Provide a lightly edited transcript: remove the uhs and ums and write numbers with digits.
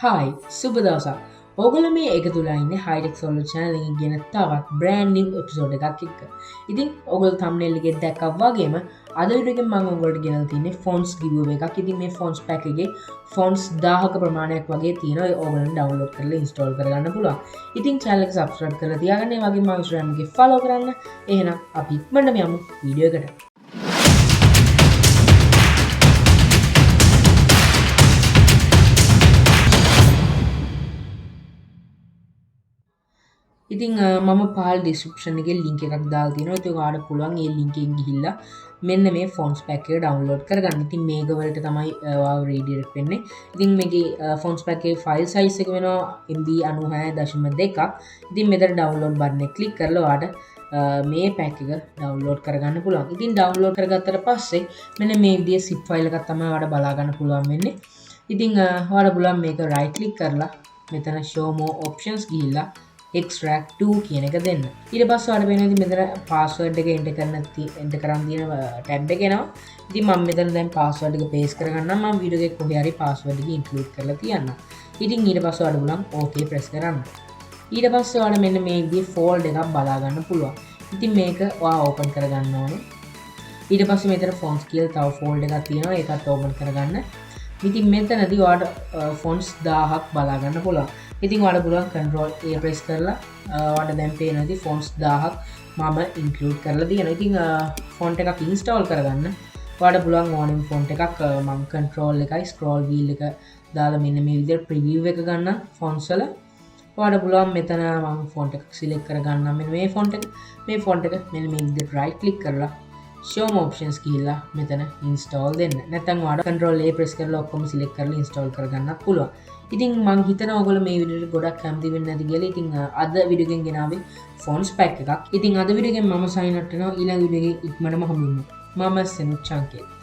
Hi සුබ දවසක්. ඔයගොල්ලෝ මේ එකතුලා ඉන්නේ HIGHTECH SOLVER channel එකකින් ගෙන තවත් brand new episode එකක් එක්ක. ඉතින් ඔයගොල්ලෝ thumbnail එකේ දැක්කා වගේම අද වීඩියෝ එකෙන් මම ඔයගොල්ලන්ට ගෙනල්ලා තින්නේ fonts giveaway එකක්. ඉතින් මේ fonts pack එකේ fonts 1000ක ප්‍රමාණයක් වගේ තියෙනවා. ඔයගොල්ලන් download කරලා install කරගන්න පුළුවන්. ඉතින් channel එක subscribe කරලා තියාගන්න. ඒ වගේම මගේ Instagram එකේ follow කරන්න. එහෙනම් අපි ඉක්මනටම යමු වීඩියෝ එකට. ඉතින් මම පහල ඩිස්ක්‍රිප්ෂන් එකේ ලින්ක් එකක් දාලා තියෙනවා. ඒක ඔයාලට පුළුවන් ඒ ලින්ක් එකෙන් ගිහිල්ලා මෙන්න මේ fonts pack එක download කරගන්න. ඉතින් මේක වලට තමයි ඔයාව redirect වෙන්නේ. ඉතින් මේකේ fonts pack එකේ file size එක වෙනවා MB 96.2ක්. ඉතින් මෙතන download button එක click කරලා ඔයාලට මේ pack එක download කරගන්න පුළුවන්. ඉතින් download කරගත්තට පස්සේ මෙන්න මේ විදිහේ zip file එකක් තමයි ඔයාලට බලා ගන්න පුළුවන් වෙන්නේ. ඉතින් ඔයාලට පුළුවන් මේක right click කරලා මෙතන show more options ගිහිල්ලා extract 2 කියන එක දෙන්න. ඊට පස්සේ ඔයාලට වෙන ඉතින් මෙතන password එක enter කරන් තියෙන tab එක එනවා. ඉතින් මම මෙතන දැන් password එක paste කරගන්නම්. මම වීඩියෝ එකේ කොහේ හරි password එක include කරලා තියන්නම්. ඉතින් ඊට පස්සේ ඔයාලට බලන්න okay press කරන්න. ඊට පස්සේ ඔයාලට මෙන්න මේ විදිහේ folder එකක් බලා ගන්න පුළුවන්. ඉතින් මේක ඔයා open කරගන්න ඕනේ. ඊට පස්සේ මෙතන fonts කියලා තව folder එකක් තියෙනවා. ඒකත් open කරගන්න. ඉතින් මෙතනදී ඔයාලට fonts 1000ක් බලා ගන්න පුළුවන්. ඉතින් ඔයාලට පුළුවන් control A press කරලා ඔයාලට දැන් පේනවා ඉතින් fonts 1000ක් මම include කරලා තියෙනවා. ඉතින් font එකක් install කරගන්න ඔයාලට පුළුවන් ඕනෙම font එකක් මම control එකයි scroll wheel එක දාලා මෙන්න මේ විදිහට preview එක ගන්න fonts වල ඔයාලට පුළුවන් මෙතන මම font එකක් select කරගන්නම්. මෙන්න මේ font එක මෙන්න මේ විදිහට right click කරලා show more options ගිහිල්ලා මෙතන install දෙන්න. නැත්නම් ඔයාලට control A press කරලා ඔක්කොම select කරලා install කරගන්නත් පුළුවන්. ඉතින් මං හිතනවා ඔයගොල්ලෝ මේ වීඩියෝට ගොඩක් කැමති වෙන්නේ නැති කියලා. ඉතින් අද වීඩියෝ එකෙන් ගෙනාවේ fonts pack එකක්. ඉතින් අද වීඩියෝ එකෙන් මම sign out වෙනවා. ඊළඟ වීඩියෝ එකේ ඉක්මනටම හමු වෙමු. මම Senuth Chanketh.